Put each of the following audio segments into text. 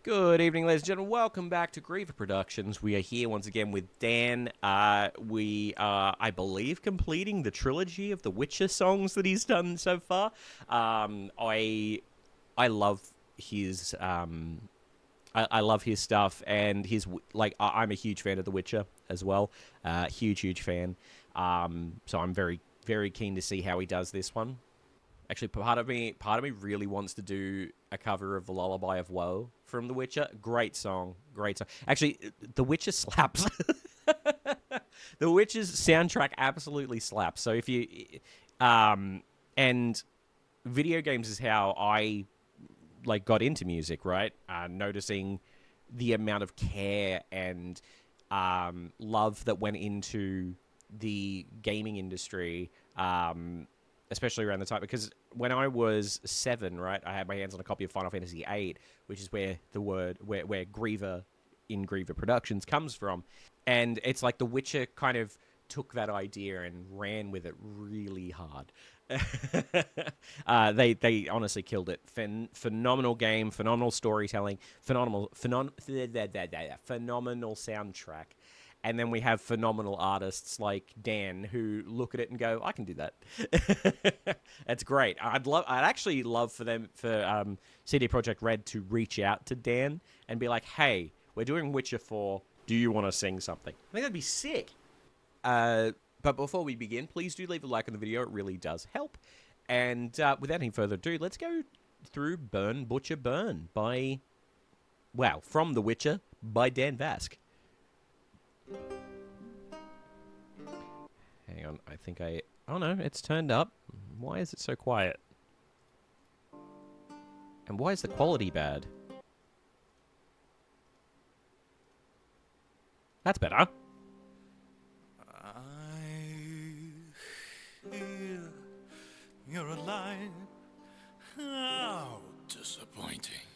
Good evening, ladies and gentlemen. Welcome back to Griever Productions. We are here once again with Dan. We are, I believe, completing the trilogy of the Witcher songs that he's done so far. I love his I love his stuff, and his I'm a huge fan of The Witcher as well. Huge fan. So I'm very keen to see how he does this one. Actually, part of me really wants to do a cover of the Lullaby of Woe from The Witcher. Great song. Actually, The Witcher slaps. The Witcher's soundtrack absolutely slaps. So if you, and video games is how I got into music, right? Noticing the amount of care and love that went into the gaming industry. Especially around the time, because when I was 7, right, I had my hands on a copy of Final Fantasy VIII, which is where the word, where Griever in Griever Productions comes from. And it's like The Witcher kind of took that idea and ran with it really hard. They honestly killed it. Phenomenal game, phenomenal storytelling, phenomenal soundtrack. And then we have phenomenal artists like Dan who look at it and go, "I can do that." That's great. I'd actually love for CD Projekt Red to reach out to Dan and be like, "Hey, we're doing Witcher 4. Do you want to sing something?" I think that'd be sick. But before we begin, please do leave a like on the video. It really does help. And without any further ado, let's go through Burn, Butcher, Burn from The Witcher by Dan Vasc. Hang on, I think oh no, it's turned up. Why is it so quiet? And why is the quality bad? That's better. I hear you're alive. How disappointing.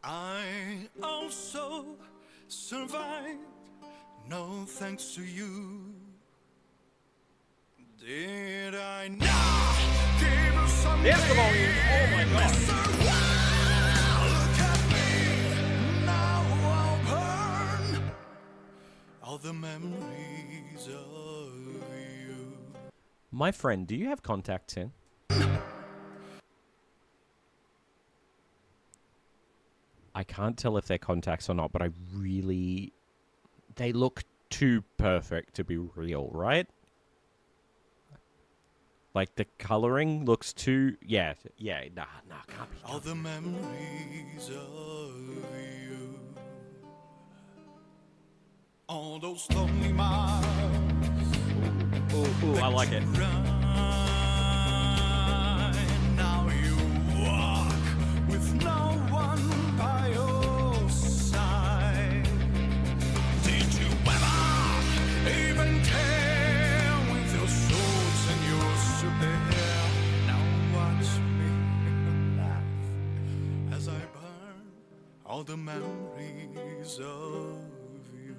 I also survived, no thanks to you. Did I not give you some? There's the volume. Oh my god. Look at me, now I'll burn all the memories of you. My friend, do you have contacts in? I can't tell if they're contacts or not, but they look too perfect to be real, right? Like, the coloring looks too... Yeah, nah, can't be. All the memories of you. All those lonely miles. Ooh, I like it. Now you walk with no one by your side. Did you ever even care with your swords and your super hair? Now watch me laugh as I burn all the memories of you.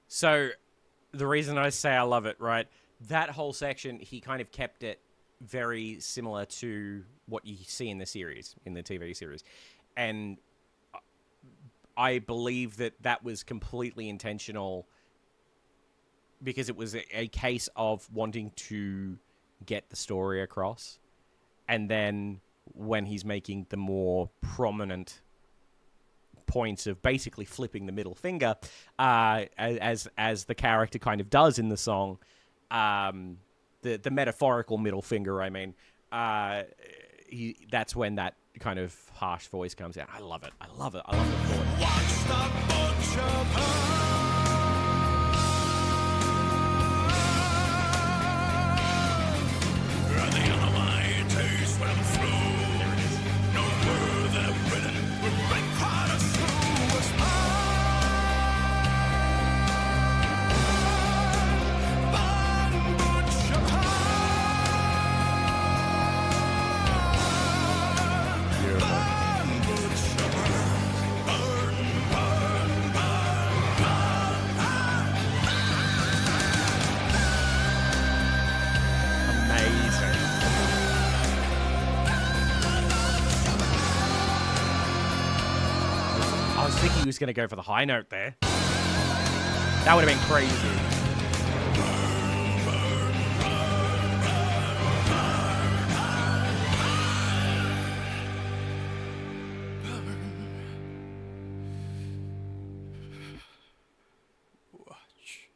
So, the reason I say I love it, right? That whole section, he kind of kept it very similar to what you see in the series, in the TV series. And I believe that was completely intentional because it was a case of wanting to get the story across. And then when he's making the more prominent points of basically flipping the middle finger, as the character kind of does in the song, the metaphorical middle finger, I mean, that's when that kind of harsh voice comes out. I love it. I love the chord. Watch the butcher burn. The other way taste when I'm through. No word that written would break I was thinking he was going to go for the high note there. That would have been crazy. Watch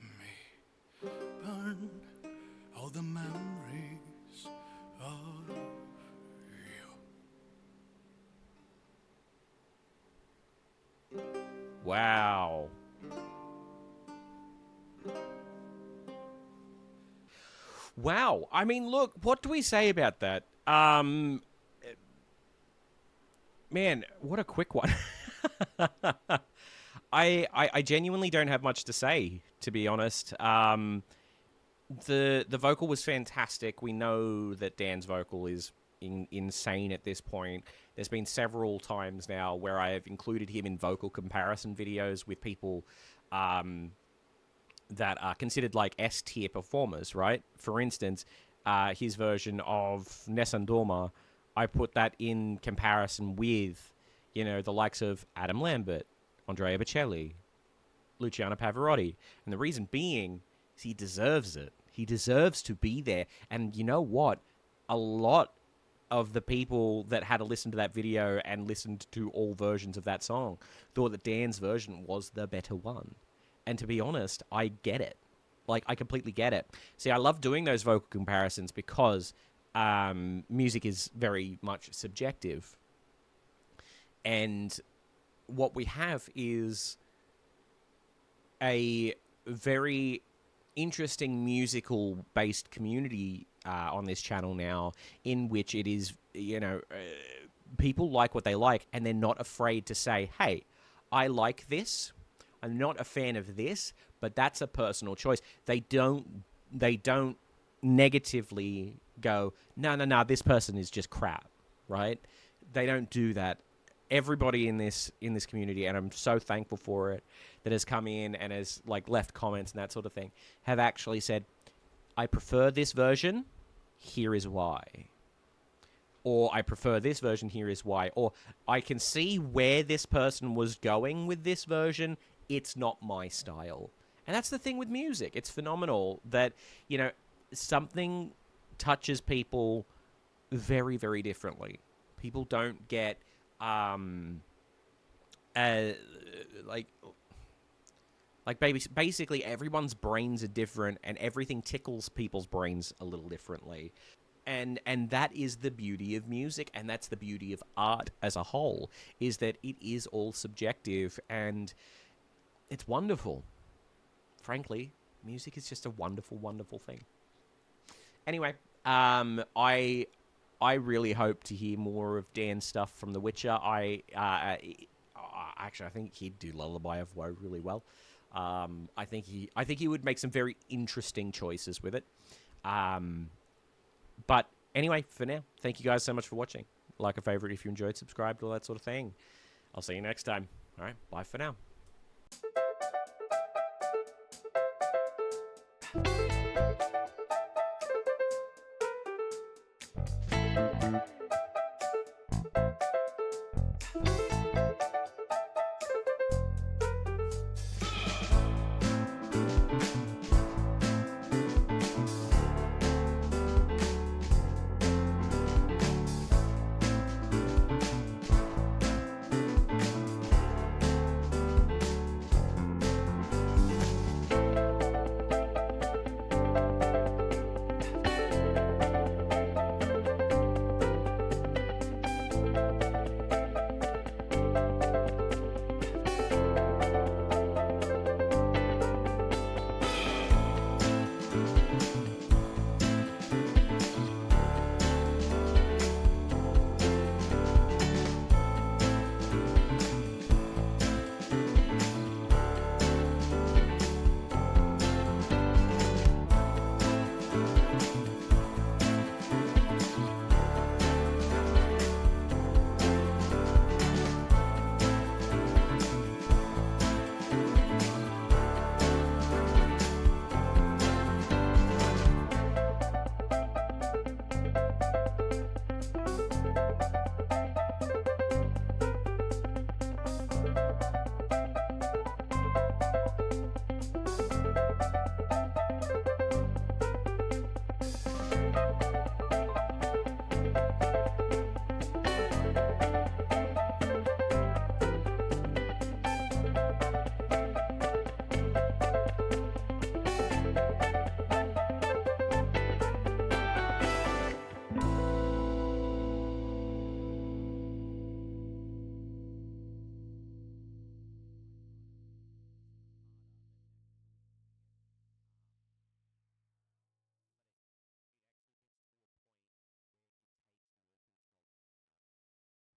me burn all the memories of you. Wow. Wow. I mean, look, what do we say about that? Man, what a quick one. I genuinely don't have much to say, to be honest. The vocal was fantastic. We know that Dan's vocal is insane at this point. There's been several times now where I have included him in vocal comparison videos with people that are considered like S tier performers, right? For instance, his version of Nessun Dorma, I put that in comparison with, you know, the likes of Adam Lambert, Andrea Bocelli, Luciano Pavarotti. And the reason being is he deserves it. He deserves to be there. And you know what? A lot of the people that had to listen to that video and listened to all versions of that song thought that Dan's version was the better one. And to be honest, I get it. Like, I completely get it. See, I love doing those vocal comparisons because music is very much subjective. And what we have is a very interesting musical-based community on this channel now, in which it is, you know, people like what they like, and they're not afraid to say, hey, I like this. I'm not a fan of this, but that's a personal choice. They don't negatively go, no, this person is just crap, right? They don't do that. Everybody in this community, and I'm so thankful for it, that has come in and has like left comments and that sort of thing, have actually said, I prefer this version, here is why. Or I prefer this version, here is why. Or I can see where this person was going with this version, it's not my style. And that's the thing with music. It's phenomenal that, you know, something touches people very, very differently. People don't get, basically everyone's brains are different and everything tickles people's brains a little differently. And that is the beauty of music, and that's the beauty of art as a whole, is that it is all subjective, and it's wonderful. Frankly, music is just a wonderful, wonderful thing. Anyway, I really hope to hear more of Dan's stuff from The Witcher. Actually, I think he'd do Lullaby of Woe really well. I think he would make some very interesting choices with it. But anyway, for now, thank you guys so much for watching. Like a favorite if you enjoyed, subscribe, all that sort of thing. I'll see you next time. All right, bye for now.